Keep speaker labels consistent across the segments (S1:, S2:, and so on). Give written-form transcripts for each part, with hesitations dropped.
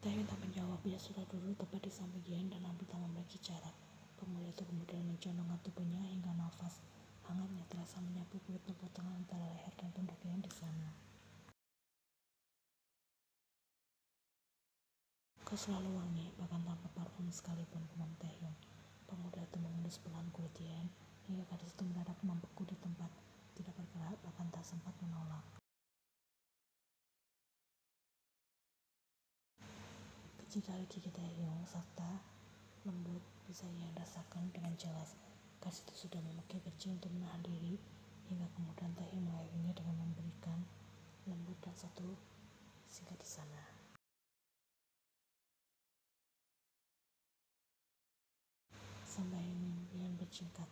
S1: Taehyung tak menjawab. Ia sudah duduk tepat di samping Yeon dan hampir tak memiliki jarak. Pemuda itu kemudian mencondongkan tubuhnya hingga nafas hangatnya terasa menyapu kulit berpotongan antara leher dan pundak Yeon di sana. Kau selalu wangi, bahkan tanpa parfum sekalipun, gumam Taehyung. Pemuda itu mengendus pelan kulit Yeon hingga gadis itu mendadak membeku di tempat, tidak bergerak, bahkan tak sempat menolak. Kecil dari gigi Taehyung serta lembut bisa Yeon rasakan dengan jelas. Gadis itu sudah memakai beci untuk menahan diri, hingga kemudian Taehyung mengakhirinya dengan memberikan lembut dan satu singkat di sana. Sampai Yeon berjingkat,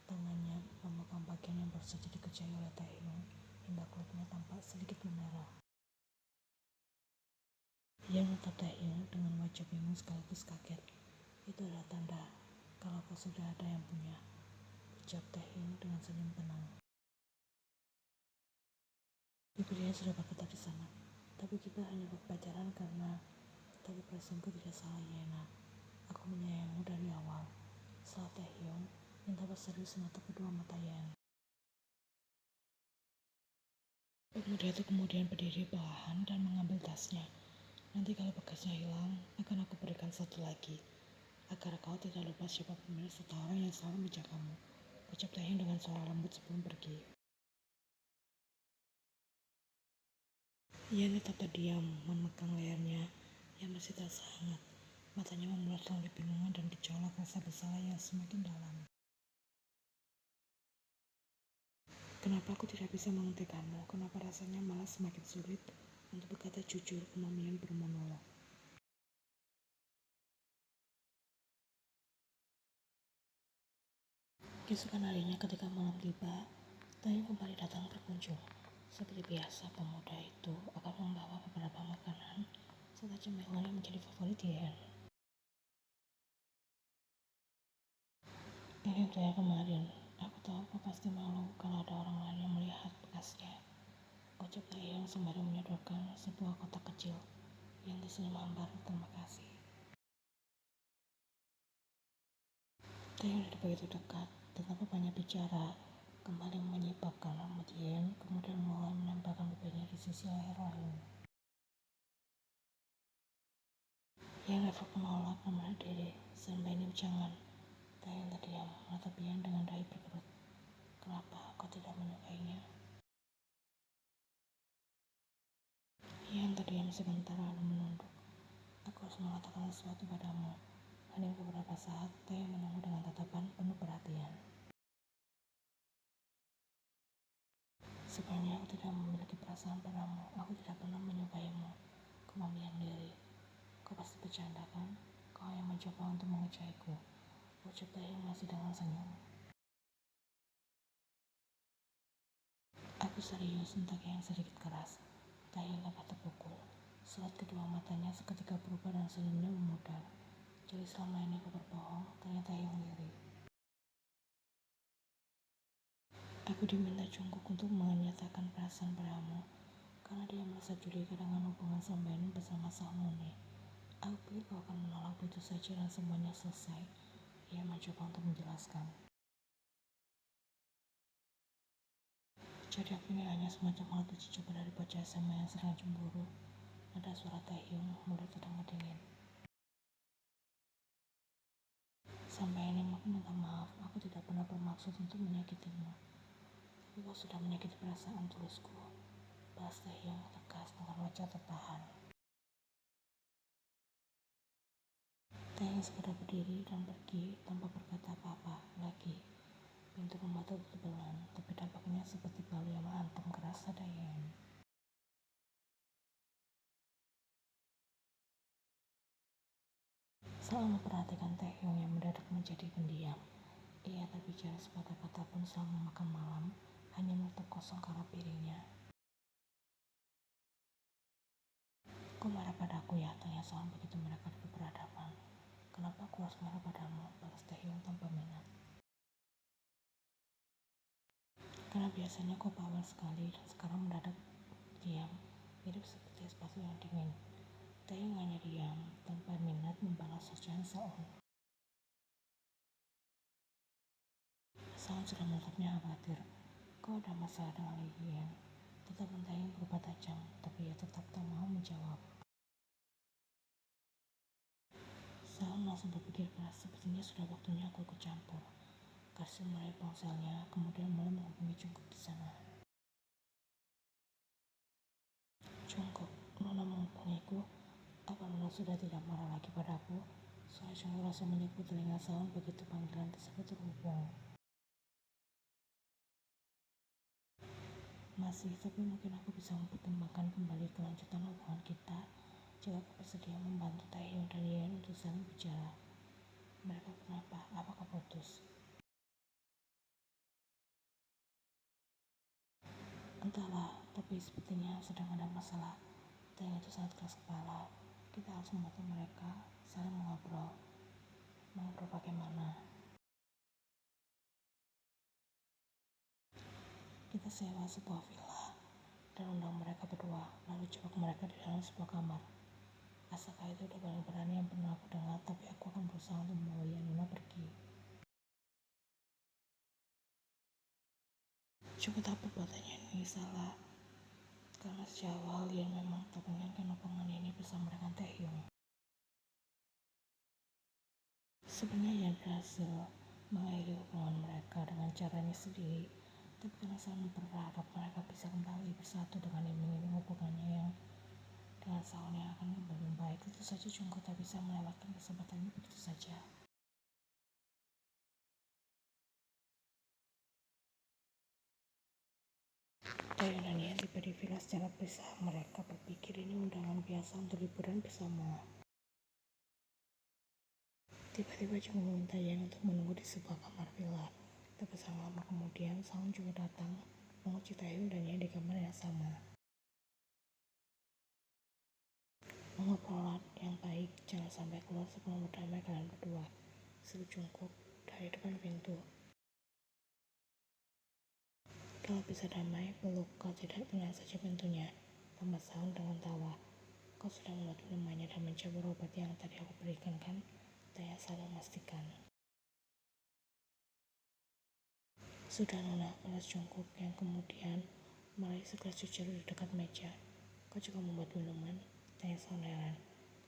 S1: tangannya memegang bagian yang baru saja dikejar oleh Taehyung hingga kulitnya tampak sedikit memerah. Yeon menatap Taehyung dengan wajah bingung sekaligus kaget. Itu adalah tanda kalau kau sudah ada yang punya, ucap Taehyung dengan senyum tenang. Ibu dia sudah berkata di sana, tapi kita hanya berpacaran karena, tapi perasaanku tidak salah Yena. Aku menyayangmu dari awal. Setelah Taehyung minta berserius menatap kedua mata Yeon. Pemuda itu kemudian berdiri perlahan dan mengambil tasnya. Nanti kalau bekasnya hilang, akan aku berikan satu lagi, agar kau tidak lupa siapa pemilik serta orang yang selalu menjagamu, ucap Taehyung dengan suara lembut sebelum pergi. Yeon tetap terdiam, memegang lehernya yang masih terasa hangat. Matanya memulat oleh kebingungan dan gejolak rasa bersalah yang semakin dalam. Kenapa aku tidak bisa menghentikanmu? Kenapa rasanya malah semakin sulit untuk berkata jujur, gumam Yeon bermonolog. Keesokan harinya ketika malam tiba, Taehyung kembali datang berkunjung. Seperti biasa, pemuda itu akan membawa beberapa makanan serta cemilan yang menjadi favorit Yeon. Ini untuk yang kemarin. Aku tahu kau pasti malu kalau ada orang lain yang melihat bekasnya, ucap Taehyung sembari menyodorkan sebuah kotak kecil yang tersenyum hambar. Terima kasih. Taehyung tidak begitu dekat, tetapi banyak bicara kembali menyibakkan rambut Yeon, kemudian mulai menempelkan bibirnya di sisi leher lain. Yeon refleks menolak dan menarik diri. Sampai ini jangan. Taehyung terdiam, menatap Yeon dengan dahi berkerut. Kenapa kau tidak menyukainya? Yeon terdiam sebentar lalu menunduk. Aku harus mengatakan sesuatu padamu. Hening beberapa saat, Taehyung menunggu dengan tatapan penuh perhatian. Sebenarnya aku tidak memiliki perasaan padamu. Aku tidak pernah menyukaimu. Gumam Yeon diri. Kau pasti bercanda kan? Kau yang mencoba untuk mengejekku, ucap Taehyung masih dengan senyum. Aku serius, entah yang sedikit keras. Taehyung tampak terpukul. Sorot kedua matanya seketika berubah dan senyumnya memudar. Jadi selama ini kau berbohong, tanya Taehyung lirih. Aku diminta Jungkook untuk menyatakan perasaan padamu, karena dia merasa curiga dengan hubungan Sambain bersama Sangwoo. Aku pikir kau akan menolak begitu saja dan semuanya selesai. Ia mencoba untuk menjelaskan. Jadi aku ini hanya semacam alat uji coba dari bocah SMA yang sedang cemburu. Ada suara Taehyung mulai terdengar dingin. Sampai ini aku minta maaf, aku tidak pernah bermaksud untuk menyakitimu. Tapi kau sudah menyakiti perasaan tulusku, balas Taehyung tegas dengan wajah tertahan. Taehyung segera berdiri dan pergi tanpa berkata apa-apa lagi. Pintu rumah tertutup pelan, tapi dampaknya seperti bali yang menghantam keras pada Yeon. Selalu memperhatikan Taehyung yang mendadak menjadi pendiam. Ia tak bicara sepatah kata pun selama makan malam, hanya menutup kosong karena piringnya. Kau marah padaku ya? Tanya Sohan begitu mereka duduk berhadapan. Kenapa aku harus marah padamu? Balas Taehyung tanpa minat. Karena biasanya kau bawel sekali dan sekarang mendadak diam, mirip seperti es batu yang dingin. Taeyong hanya diam, tanpa minat membalas ocehan Seon. Seon sudah menatapnya khawatir. Kau ada masalah dengan Lee Hyen? Tatapan Taeyong berubah tajam, tapi ia tetap tak mau menjawab. Seon langsung berpikir keras, sepertinya sudah waktunya aku ikut campur. Karsil meraih ponselnya, kemudian mulai menghubungi Jungkook di sana. Jungkook, Nona menghubungiku. Apa Nona sudah tidak marah lagi padaku? Suara Jungkook langsung menyebut telinga Seon begitu panggilan tersebut terhubung. Masih, tapi mungkin aku bisa mempertimbangkan kembali kelanjutan hubungan kita jika kau bersedia membantu Taehyung dan Yen untuk saling bicara. Mereka kenapa? Apakah putus? Entahlah, tapi sepertinya sedang ada masalah. Taehyung itu sangat keras kepala. Kita harus membantu mereka saling mengobrol. Mengobrol bagaimana? Kita sewa sebuah villa dan undang mereka berdua, lalu jebak mereka di dalam sebuah kamar. Asakah itu udah paling berani yang pernah aku dengar, tapi aku akan berusaha untuk membawa Yanuna pergi. Coba tak perbuatannya ini salah, karena sejak awal Yan memang tak menginginkan hubungan ini bersama dengan Taehyung. Sebenarnya Yan berhasil mengakhiri hubungan mereka dengan caranya sendiri, tapi karena Seon berharap mereka bisa kembali bersatu dengan iming-iming hubungannya yang dengan Seon yang akan kembali membaik, tentu saja Jungkook tak bisa melewatkan kesempatan ini begitu saja. Taehyung dan Yan tiba di villa secara berpisah. Mereka berpikir ini undangan biasa untuk liburan bersama. Tiba-tiba Jungkook meminta Yan untuk menunggu di sebuah kamar villa. Tak berselang lama kemudian, Seon juga datang mengunci Taehyung dan Yan di kamar yang sama. Mengobrol yang baik, jangan sampai keluar sebelum berdamai kalian berdua, seru Jungkook dari depan pintu. Kalau bisa damai, peluk, kau tidak tinggal saja pintunya, tambah Seon dengan tawa. Kau sudah membantu namanya dan mencoba obat yang tadi aku berikan kan? Tanya Seon memastikan. Sudah Nona, balas Jungkook yang kemudian meraih segelas jus jeruk di dekat meja. Kau juga membuat minuman? Tanya Seon heran.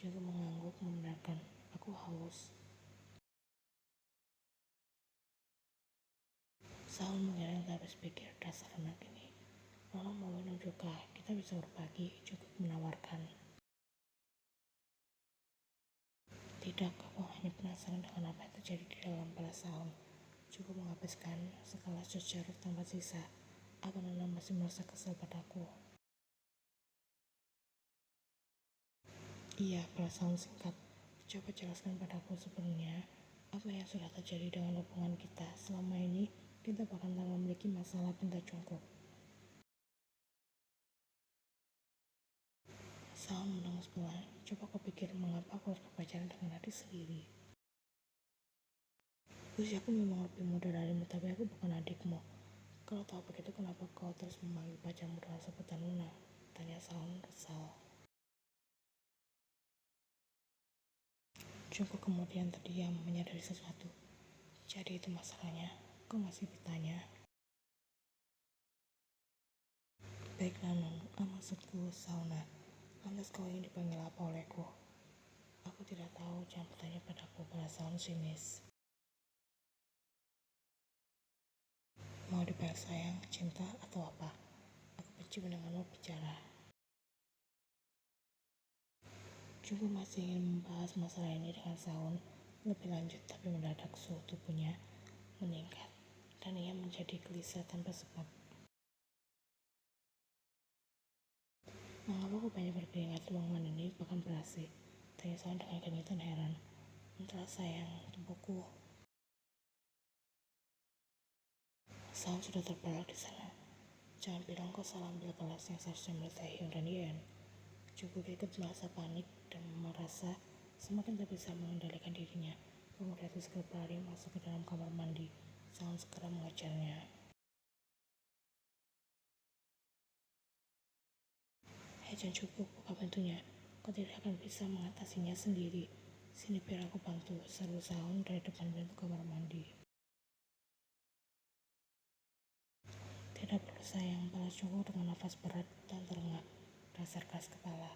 S1: Jungkook mengangguk membenarkan. Aku haus. Seon mengira tak habis pikir, dasar anak ini. Nona mau minum juga, kita bisa berbagi, Jungkook menawarkan. Tidak, aku hanya penasaran dengan apa yang terjadi di dalam kepala Seon. Jungkook menghabiskan segelas jus jeruk tanpa sisa. Apa Nona masih merasa kesal padaku? Iya, perasaan singkat. Coba jelaskan padaku sebenarnya apa yang sudah terjadi dengan hubungan kita. Selama ini kita bahkan tak memiliki masalah, pinta Jungkook. Seon mendengus pelan. Coba kau pikir mengapa aku harus berpacaran dengan adik sendiri. Usiaku memang lebih muda darimu, tapi aku bukan adikmu. Kalau tahu begitu, kenapa kau terus memanggil pacarmu dengan sebutan Nona? Tanya Seon kesal. Jungkook kemudian terdiam, menyadari sesuatu. Jadi itu masalahnya. Kau masih bertanya? Baiklah Non, maksudku Sauna. Lantas kau ingin dipanggil apa olehku? Aku tidak tahu, jangan bertanya padaku, balas Seon sinis. Mau dipanggil sayang, cinta, atau apa? Aku benci mendengarmu bicara. Jungkook masih ingin membahas masalah ini dengan Seon lebih lanjut, tapi mendadak suhu tubuhnya meningkat dan ia menjadi gelisah tanpa sebab. Mengapa aku banyak berkeringat ruangan ini bahkan ber-AC? Tanya Seon dengan kenyataan heran. Entahlah sayang, tubuhku. Seon sudah terbelalak di sana. Jangan bilang kau salah ambil kelas yang seharusnya milik Taehyung dan Yen. Jungkook ikut merasa panik dan merasa semakin tak bisa mengendalikan dirinya. Kemudian itu segera berlari masuk ke dalam kamar mandi. Seon segera mengejarnya. Hei Jungkook, buka pintunya. Kau tidak akan bisa mengatasinya sendiri. Sini biar aku bantu, seru Saun dari depan pintu kamar mandi. Tidak perlu sayang, balas cukup dengan nafas berat dan terengah. Dasar keras kepala.